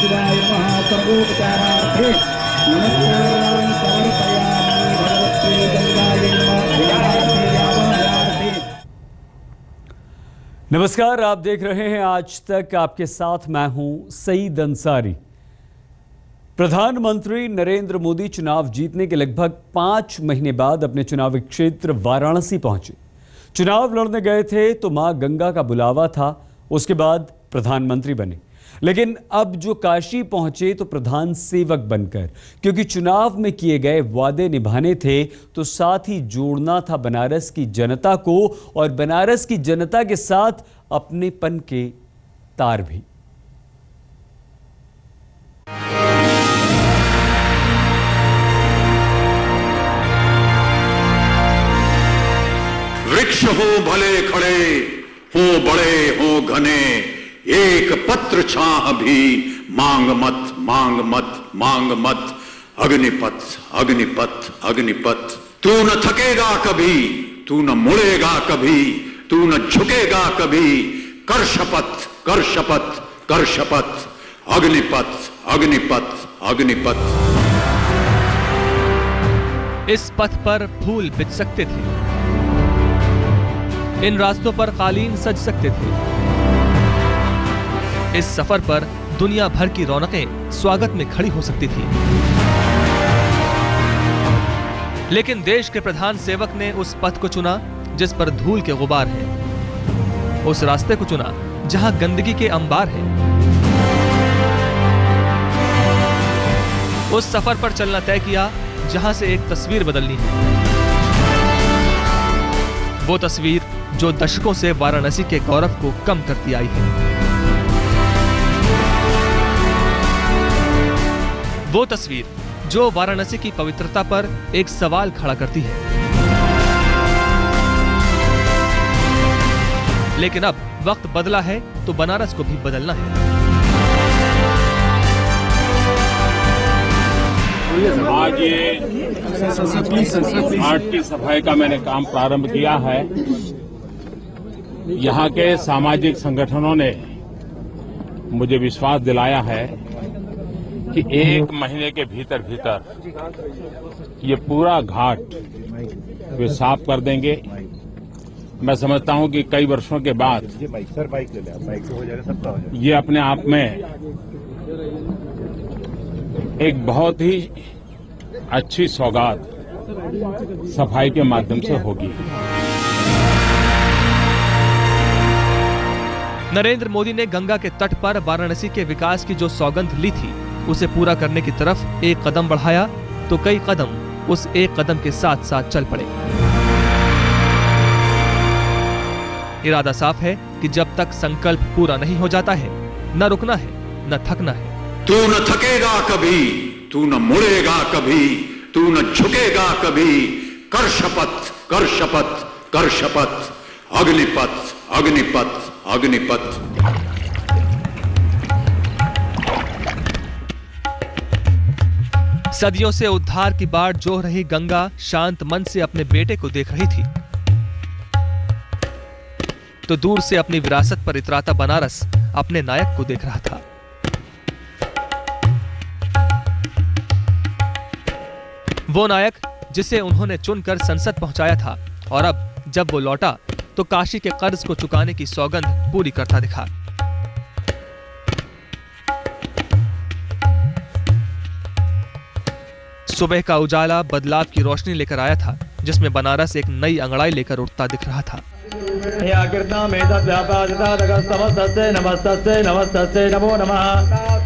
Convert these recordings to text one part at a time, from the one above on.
शिवाय नमः। सर्वोपचारार्थे नमस्कारान् समर्पयामि भगवत्यै गंगायै नमः। नमस्कार, आप देख रहे हैं आज तक। आपके साथ मैं हूं सईद अंसारी। प्रधानमंत्री नरेंद्र मोदी चुनाव जीतने के लगभग 5 महीने बाद अपने चुनावी क्षेत्र वाराणसी पहुंचे। चुनाव लड़ने गए थे तो मां गंगा का बुलावा था, उसके बाद प्रधानमंत्री बने। लेकिन अब जो काशी पहुंचे तो प्रधान सेवक बनकर, क्योंकि चुनाव में किए गए वादे निभाने थे तो साथ ही जोड़ना था बनारस की जनता को और बनारस की जनता के साथ अपनेपन के तार भी। वृक्ष हो भले खड़े, हो बड़े हो घने, एक पत्र छाह भी मांग मत, मांग मत, मांग मत। अग्निपथ, अग्निपथ, अग्निपथ। तू न थकेगा कभी, तू न मुड़ेगा कभी, तू न झुकेगा कभी। कर शपथ, कर शपथ, कर शपथ। अग्निपथ, अग्निपथ, अग्निपथ। इस पथ पर फूल बिछ सकते थे, इन रास्तों पर कालीन सज सकते थे। इस सफर पर दुनिया भर की रौनकें स्वागत में खड़ी हो सकती थी। लेकिन देश के प्रधान सेवक ने उस पथ को चुना जिस पर धूल के गुबार हैं। उस रास्ते को चुना जहां गंदगी के अंबार हैं। उस सफर पर चलना तय किया जहां से एक तस्वीर बदलनी है। वो तस्वीर जो दशकों से वाराणसी के गौरव को कम करती आई है। वो तस्वीर जो वाराणसी की पवित्रता पर एक सवाल खड़ा करती है। लेकिन अब वक्त बदला है तो बनारस को भी बदलना है। आज ये घाट की सफाई का मैंने काम प्रारंभ किया है। यहाँ के सामाजिक संगठनों ने मुझे विश्वास दिलाया है कि 1 महीने के भीतर भीतर ये पूरा घाट वे साफ कर देंगे। मैं समझता हूं कि कई वर्षों के बाद ये अपने आप में एक बहुत ही अच्छी सौगात सफाई के माध्यम से होगी। नरेंद्र मोदी ने गंगा के तट पर वाराणसी के विकास की जो सौगंध ली थी उसे पूरा करने की तरफ एक कदम बढ़ाया तो कई कदम उस एक कदम के साथ साथ चल पड़े। इरादा साफ है कि जब तक संकल्प पूरा नहीं हो जाता है, न रुकना है न थकना है। तू न थकेगा कभी, तू न मुड़ेगा कभी, तू न झुकेगा कभी। कर शपथ, कर शपथ, कर शपथ। अग्निपथ, अग्निपथ, अग्निपथ। सदियों से उद्धार की बाट जोह रही गंगा शांत मन से अपने बेटे को देख रही थी तो दूर से अपनी विरासत पर इतराता बनारस अपने नायक को देख रहा था। वो नायक जिसे उन्होंने चुनकर संसद पहुंचाया था और अब जब वो लौटा तो काशी के कर्ज को चुकाने की सौगंध पूरी करता दिखा। सुबह का उजाला बदलाव की रोशनी लेकर आया था जिसमें बनारस एक नई अंगड़ाई लेकर उठता दिख रहा था।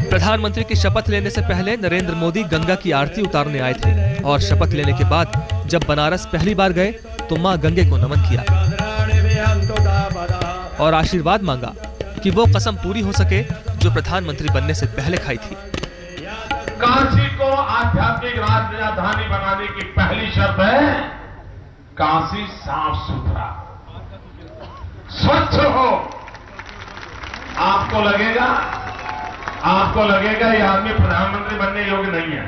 प्रधानमंत्री की शपथ लेने से पहले नरेंद्र मोदी गंगा की आरती उतारने आए थे और शपथ लेने के बाद जब बनारस पहली बार गए तो मां गंगे को नमन किया और आशीर्वाद मांगा कि वो कसम पूरी हो सके जो प्रधानमंत्री बनने से पहले खाई थी। काशी को आध्यात्मिक राजधानी बनाने की पहली शर्त है काशी साफ सुथरा स्वच्छ हो। आपको लगेगा ये आदमी प्रधानमंत्री बनने योग्य नहीं है।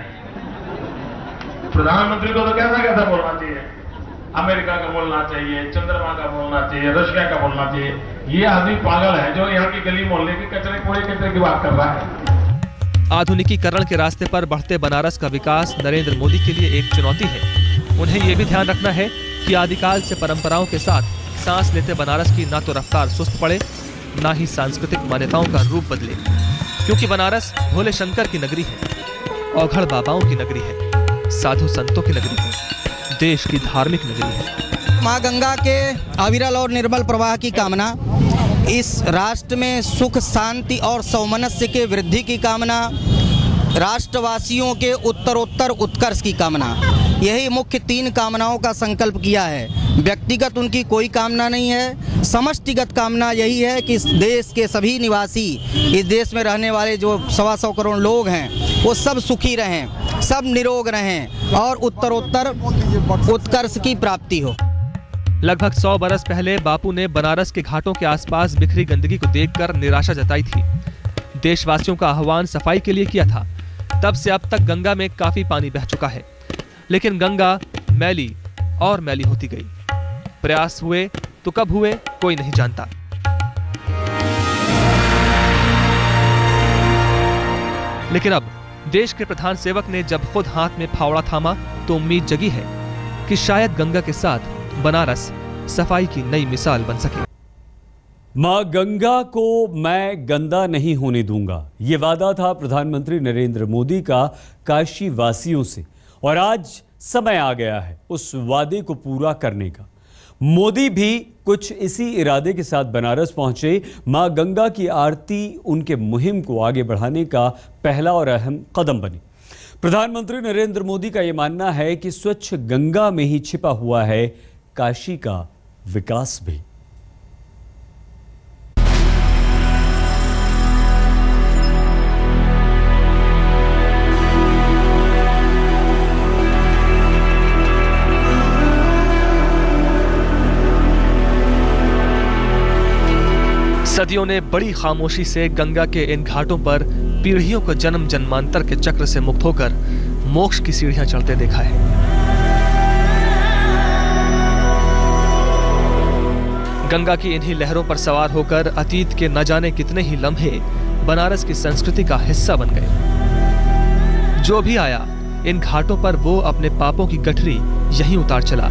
प्रधानमंत्री को तो कैसा बोलना चाहिए, अमेरिका का बोलना चाहिए, चंद्रमा का बोलना चाहिए, रशिया का बोलना चाहिए। ये आदमी पागल है जो यहाँ की गली मोहल्ले की कचरे की बात कर रहा है। आधुनिकीकरण के रास्ते पर बढ़ते बनारस का विकास नरेंद्र मोदी के लिए एक चुनौती है। उन्हें ये भी ध्यान रखना है कि आदिकाल से परंपराओं के साथ सांस लेते बनारस की ना तो रफ्तार सुस्त पड़े, ना ही सांस्कृतिक मान्यताओं का रूप बदले, क्योंकि बनारस भोले शंकर की नगरी है, औघड़ बाबाओं की नगरी है, साधु संतों की नगरी है, देश की धार्मिक नगरी है। माँ गंगा के अविरल और निर्मल प्रवाह की कामना, इस राष्ट्र में सुख शांति और सौमनस्य के वृद्धि की कामना, राष्ट्रवासियों के उत्तरोत्तर उत्कर्ष की कामना, यही मुख्य 3 कामनाओं का संकल्प किया है। व्यक्तिगत उनकी कोई कामना नहीं है, समष्टिगत कामना यही है कि इस देश के सभी निवासी, इस देश में रहने वाले जो 125 करोड़ लोग हैं, वो सब सुखी रहें, सब निरोग रहें और उत्तरोत्तर उत्कर्ष की प्राप्ति हो। लगभग 100 बरस पहले बापू ने बनारस के घाटों के आसपास बिखरी गंदगी को देखकर निराशा जताई थी। देशवासियों का आह्वान सफाई के लिए किया था। तब से अब तक गंगा में काफी पानी बह चुका है, लेकिन गंगा मैली और मैली होती गई। प्रयास हुए तो कब हुए कोई नहीं जानता। लेकिन अब देश के प्रधान सेवक ने जब खुद हाथ में फावड़ा थामा तो उम्मीद जगी है कि शायद गंगा के साथ बनारस सफाई की नई मिसाल बन सके। मां गंगा को मैं गंदा नहीं होने दूंगा, ये वादा था प्रधानमंत्री नरेंद्र मोदी का काशी वासियों से, और आज समय आ गया है उस वादे को पूरा करने का। मोदी भी कुछ इसी इरादे के साथ बनारस पहुंचे। मां गंगा की आरती उनके मुहिम को आगे बढ़ाने का पहला और अहम कदम बनी। प्रधानमंत्री नरेंद्र मोदी का यह मानना है कि स्वच्छ गंगा में ही छिपा हुआ है काशी का विकास भी। सदियों ने बड़ी खामोशी से गंगा के इन घाटों पर पीढ़ियों को जन्म जन्मांतर के चक्र से मुक्त होकर मोक्ष की सीढ़ियां चढ़ते देखा है। गंगा की इन्हीं लहरों पर सवार होकर अतीत के न जाने कितने ही लम्हे बनारस की संस्कृति का हिस्सा बन गए। जो भी आया इन घाटों पर वो अपने पापों की गठरी यहीं उतार चला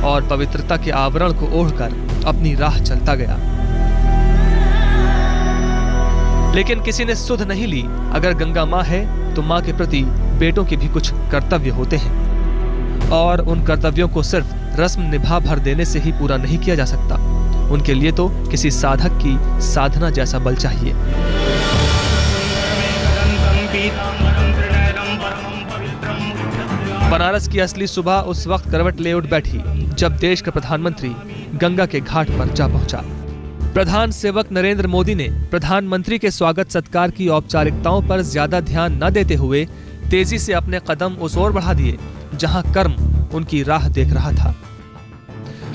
और पवित्रता के आवरण को ओढ़कर अपनी राह चलता गया। लेकिन किसी ने सुध नहीं ली, अगर गंगा माँ है तो माँ के प्रति बेटों के भी कुछ कर्तव्य होते हैं, और उन कर्तव्यों को सिर्फ रस्म निभा भर देने से ही पूरा नहीं किया जा सकता। उनके लिए तो किसी साधक की साधना जैसा बल चाहिए। बनारस की असली सुबह उस वक्त करवट ले उठ बैठी जब देश का प्रधानमंत्री गंगा के घाट पर जा पहुंचा। प्रधान सेवक नरेंद्र मोदी ने प्रधानमंत्री के स्वागत सत्कार की औपचारिकताओं पर ज्यादा ध्यान न देते हुए तेजी से अपने कदम उस ओर बढ़ा दिए जहां कर्म उनकी राह देख रहा था।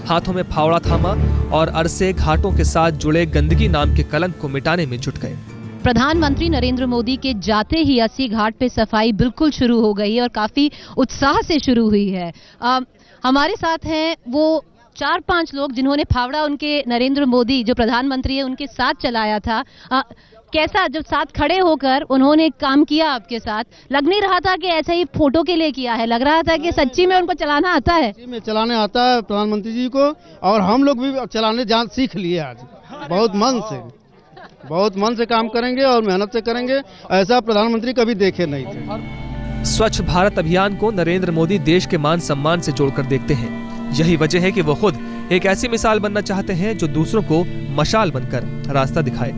हाथों में फावड़ा थामा और अरसे घाटों के साथ जुड़े गंदगी नाम के कलंक को मिटाने में जुट गए। प्रधानमंत्री नरेंद्र मोदी के जाते ही 80 घाट पे सफाई बिल्कुल शुरू हो गई है और काफी उत्साह से शुरू हुई है। हमारे साथ हैं वो 4-5 लोग जिन्होंने फावड़ा उनके नरेंद्र मोदी जो प्रधानमंत्री है उनके साथ चलाया था। कैसा जब साथ खड़े होकर उन्होंने काम किया आपके साथ? लग नहीं रहा था कि ऐसा ही फोटो के लिए किया है, लग रहा था कि सच्ची में उनको चलाना आता है। सच्ची में चलाने आता है प्रधानमंत्री जी को, और हम लोग भी चलाने जान सीख लिए आज। बहुत मन से काम करेंगे और मेहनत से करेंगे, ऐसा प्रधानमंत्री कभी देखे नहीं थे। स्वच्छ भारत अभियान को नरेंद्र मोदी देश के मान सम्मान से जोड़कर देखते हैं। यही वजह है कि वो खुद एक ऐसी मिसाल बनना चाहते हैं जो दूसरों को मशाल बनकर रास्ता दिखाए।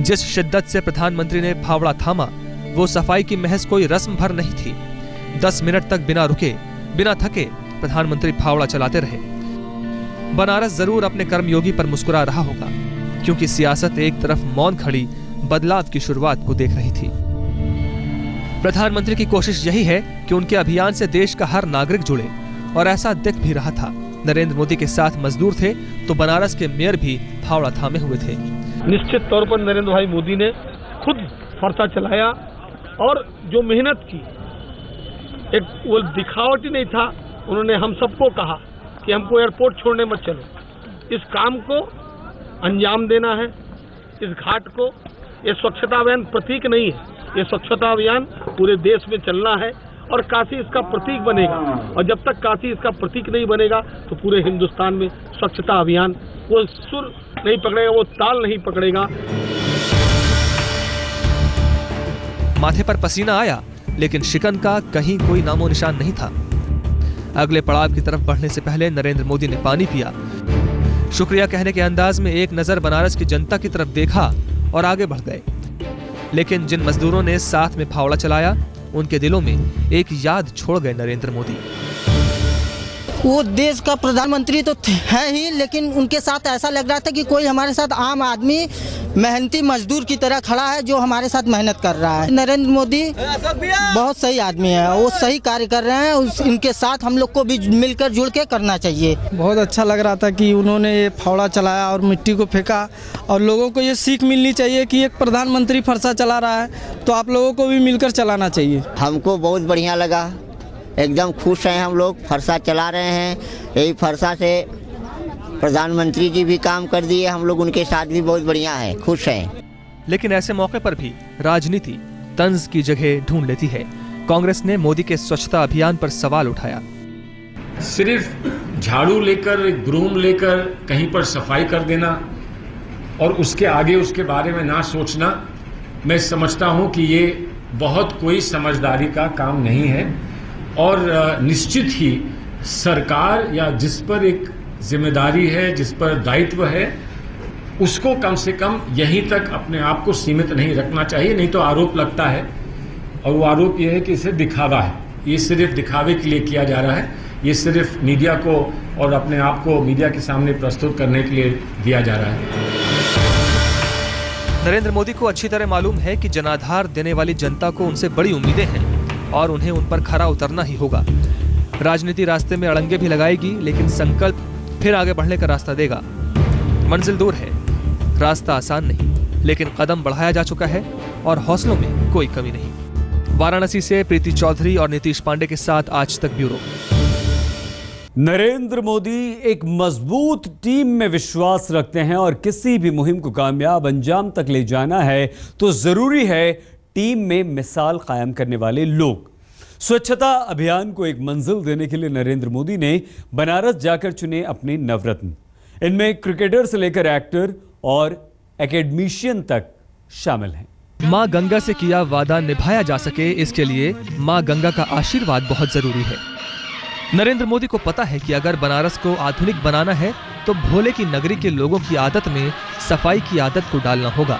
जिस शिद्दत से प्रधानमंत्री ने फावड़ा थामा, वो सफाई की महज कोई रस्म भर नहीं थी। 10 मिनट तक बिना रुके बिना थके प्रधानमंत्री फावड़ा चलाते रहे। बनारस जरूर अपने कर्मयोगी पर मुस्कुरा रहा होगा, क्योंकि सियासत एक तरफ मौन खड़ी बदलाव की शुरुआत को देख रही थी। प्रधानमंत्री की कोशिश यही है कि उनके अभियान से देश का हर नागरिक जुड़े, और ऐसा दिख भी रहा था। नरेंद्र मोदी के साथ मजदूर थे तो बनारस के मेयर भी फावड़ा थामे हुए थे। निश्चित तौर पर नरेंद्र भाई मोदी ने खुद फरसा चलाया और जो मेहनत की, एक वो दिखावटी नहीं था। उन्होंने हम सबको कहा कि हमको एयरपोर्ट छोड़ने मत चलो, इस काम को अंजाम देना है, इस घाट को ये स्वच्छता अभियान प्रतीक नहीं है, ये स्वच्छता अभियान पूरे देश में चलना है और काशी इसका प्रतीक बनेगा। और जब तक काशी इसका प्रतीक नहीं बनेगा तो पूरे हिंदुस्तान में स्वच्छता अभियान वो सुर नहीं पकड़ेगा, वो ताल नहीं पकड़ेगा। माथे पर पसीना आया, लेकिन शिकन का कहीं कोई नामो निशान नहीं था। अगले पड़ाव की तरफ बढ़ने से पहले नरेंद्र मोदी ने पानी पिया, शुक्रिया कहने के अंदाज में एक नजर बनारस की जनता की तरफ देखा और आगे बढ़ गए। लेकिन जिन मजदूरों ने साथ में फावड़ा चलाया, उनके दिलों में एक याद छोड़ गए नरेंद्र मोदी। वो देश का प्रधानमंत्री तो है ही, लेकिन उनके साथ ऐसा लग रहा था कि कोई हमारे साथ आम आदमी मेहनती मजदूर की तरह खड़ा है जो हमारे साथ मेहनत कर रहा है। नरेंद्र मोदी बहुत सही आदमी है, वो सही कार्य कर रहे हैं, इनके साथ हम लोग को भी मिलकर जुड़ के करना चाहिए। बहुत अच्छा लग रहा था कि उन्होंने ये फावड़ा चलाया और मिट्टी को फेंका, और लोगों को ये सीख मिलनी चाहिए कि एक प्रधानमंत्री फरसा चला रहा है तो आप लोगों को भी मिलकर चलाना चाहिए। हमको बहुत बढ़िया लगा, एकदम खुश हैं हम लोग। फरसा चला रहे हैं, यही फरसा से प्रधानमंत्री जी भी काम कर दिए, हम लोग उनके साथ भी बहुत बढ़िया है, खुश हैं। लेकिन ऐसे मौके पर भी राजनीति तंज की जगह ढूंढ लेती है। कांग्रेस ने मोदी के स्वच्छता अभियान पर सवाल उठाया। सिर्फ झाड़ू लेकर, ग्रूम लेकर कहीं पर सफाई कर देना और उसके आगे उसके बारे में ना सोचना, मैं समझता हूं कि ये बहुत कोई समझदारी का काम नहीं है। और निश्चित ही सरकार या जिस पर एक जिम्मेदारी है, जिस पर दायित्व है, उसको कम से कम यहीं तक अपने आप को सीमित नहीं रखना चाहिए। नहीं तो आरोप लगता है, और वो आरोप ये है कि इसे दिखावा है, ये सिर्फ दिखावे के लिए किया जा रहा है, ये सिर्फ मीडिया को और अपने आप को मीडिया के सामने प्रस्तुत करने के लिए दिया जा रहा है। नरेंद्र मोदी को अच्छी तरह मालूम है कि जनाधार देने वाली जनता को उनसे बड़ी उम्मीदें हैं और उन्हें उन पर खरा उतरना ही होगा। राजनीति रास्ते में अड़ंगे भी लगाएगी, लेकिन संकल्प फिर आगे बढ़ने का रास्ता देगा। मंजिल दूर है, रास्ता आसान नहीं, लेकिन कदम बढ़ाया जा चुका है और हौसलों में कोई कमी नहीं। वाराणसी से प्रीति चौधरी और नीतीश पांडे के साथ आज तक ब्यूरो। नरेंद्र मोदी एक मजबूत टीम में विश्वास रखते हैं और किसी भी मुहिम को कामयाब अंजाम तक ले जाना है तो जरूरी है टीम में मिसाल कायम करने वाले लोग। स्वच्छता अभियान को एक मंजिल देने के लिए नरेंद्र मोदी ने बनारस जाकर चुने अपने नवरत्न। इनमें क्रिकेटर से लेकर एक्टर और एकेडमिशियन तक शामिल हैं। मां गंगा से किया वादा निभाया जा सके, इसके लिए मां गंगा का आशीर्वाद बहुत जरूरी है। नरेंद्र मोदी को पता है कि अगर बनारस को आधुनिक बनाना है तो भोले की नगरी के लोगों की आदत में सफाई की आदत को डालना होगा।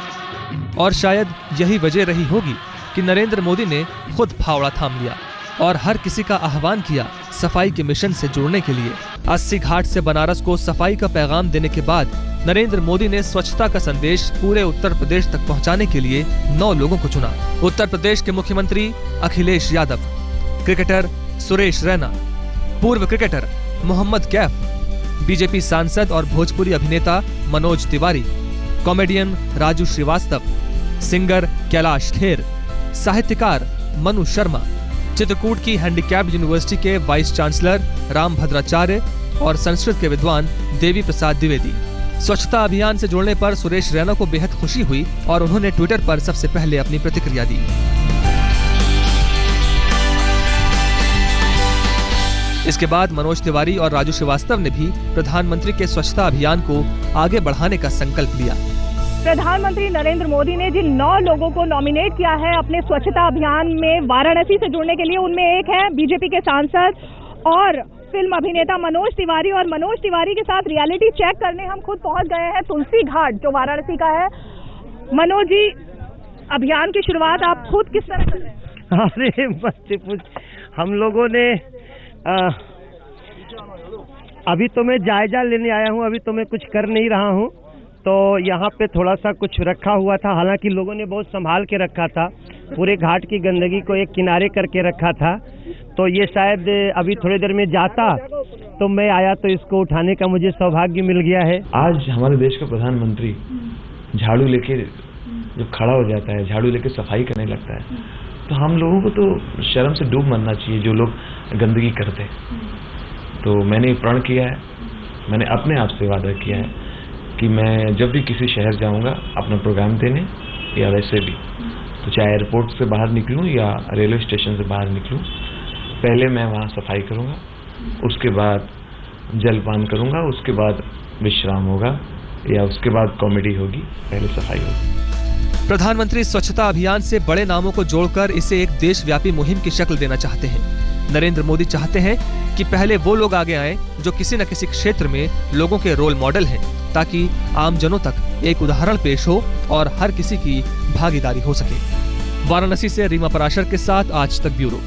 और शायद यही वजह रही होगी कि नरेंद्र मोदी ने खुद फावड़ा थाम लिया और हर किसी का आह्वान किया सफाई के मिशन से जुड़ने के लिए। 80 घाट से बनारस को सफाई का पैगाम देने के बाद नरेंद्र मोदी ने स्वच्छता का संदेश पूरे उत्तर प्रदेश तक पहुंचाने के लिए 9 लोगों को चुना। उत्तर प्रदेश के मुख्यमंत्री अखिलेश यादव, क्रिकेटर सुरेश रैना, पूर्व क्रिकेटर मोहम्मद कैफ, बीजेपी सांसद और भोजपुरी अभिनेता मनोज तिवारी, कॉमेडियन राजू श्रीवास्तव, सिंगर कैलाश खेर, साहित्यकार मनु शर्मा, चित्रकूट की हैंडीकैप्ड यूनिवर्सिटी के वाइस चांसलर राम भद्राचार्य और संस्कृत के विद्वान देवी प्रसाद द्विवेदी। स्वच्छता अभियान से जुड़ने पर सुरेश रैना को बेहद खुशी हुई और उन्होंने ट्विटर पर सबसे पहले अपनी प्रतिक्रिया दी। इसके बाद मनोज तिवारी और राजू श्रीवास्तव ने भी प्रधानमंत्री के स्वच्छता अभियान को आगे बढ़ाने का संकल्प लिया। प्रधानमंत्री नरेंद्र मोदी ने जिन 9 लोगों को नॉमिनेट किया है अपने स्वच्छता अभियान में वाराणसी से जुड़ने के लिए, उनमें एक है बीजेपी के सांसद और फिल्म अभिनेता मनोज तिवारी। और मनोज तिवारी के साथ रियलिटी चेक करने हम खुद पहुंच गए हैं तुलसी घाट जो वाराणसी का है। मनोज जी, अभियान की शुरुआत आप खुद किस तरह कर रहे हैं? अरे बस हम लोगों ने अभी तो मैं जायजा लेने आया हूँ, अभी तो मैं कुछ कर नहीं रहा हूँ। तो यहाँ पे थोड़ा सा कुछ रखा हुआ था, हालांकि लोगों ने बहुत संभाल के रखा था, पूरे घाट की गंदगी को एक किनारे करके रखा था। तो ये शायद अभी थोड़ी देर में जाता तो मैं आया तो इसको उठाने का मुझे सौभाग्य मिल गया है। आज हमारे देश का प्रधानमंत्री झाड़ू लेके जो खड़ा हो जाता है, झाड़ू लेके सफाई करने लगता है, तो हम लोगों को तो शर्म से डूब मरना चाहिए जो लोग गंदगी करते हैं। तो मैंने प्रण किया है, मैंने अपने आप से वादा किया है कि मैं जब भी किसी शहर जाऊंगा अपना प्रोग्राम देने या वैसे भी, तो चाहे एयरपोर्ट से बाहर निकलूं या रेलवे स्टेशन से बाहर निकलूं, पहले मैं वहाँ सफाई करूँगा, उसके बाद जलपान करूँगा, उसके बाद विश्राम होगा या उसके बाद कॉमेडी होगी, पहले सफाई होगी। प्रधानमंत्री स्वच्छता अभियान से बड़े नामों को जोड़कर इसे एक देशव्यापी मुहिम की शक्ल देना चाहते हैं। नरेंद्र मोदी चाहते हैं कि पहले वो लोग आगे आएं जो किसी न किसी क्षेत्र में लोगों के रोल मॉडल हैं, ताकि आमजनों तक एक उदाहरण पेश हो और हर किसी की भागीदारी हो सके। वाराणसी से रीमा पराशर के साथ आज तक ब्यूरो।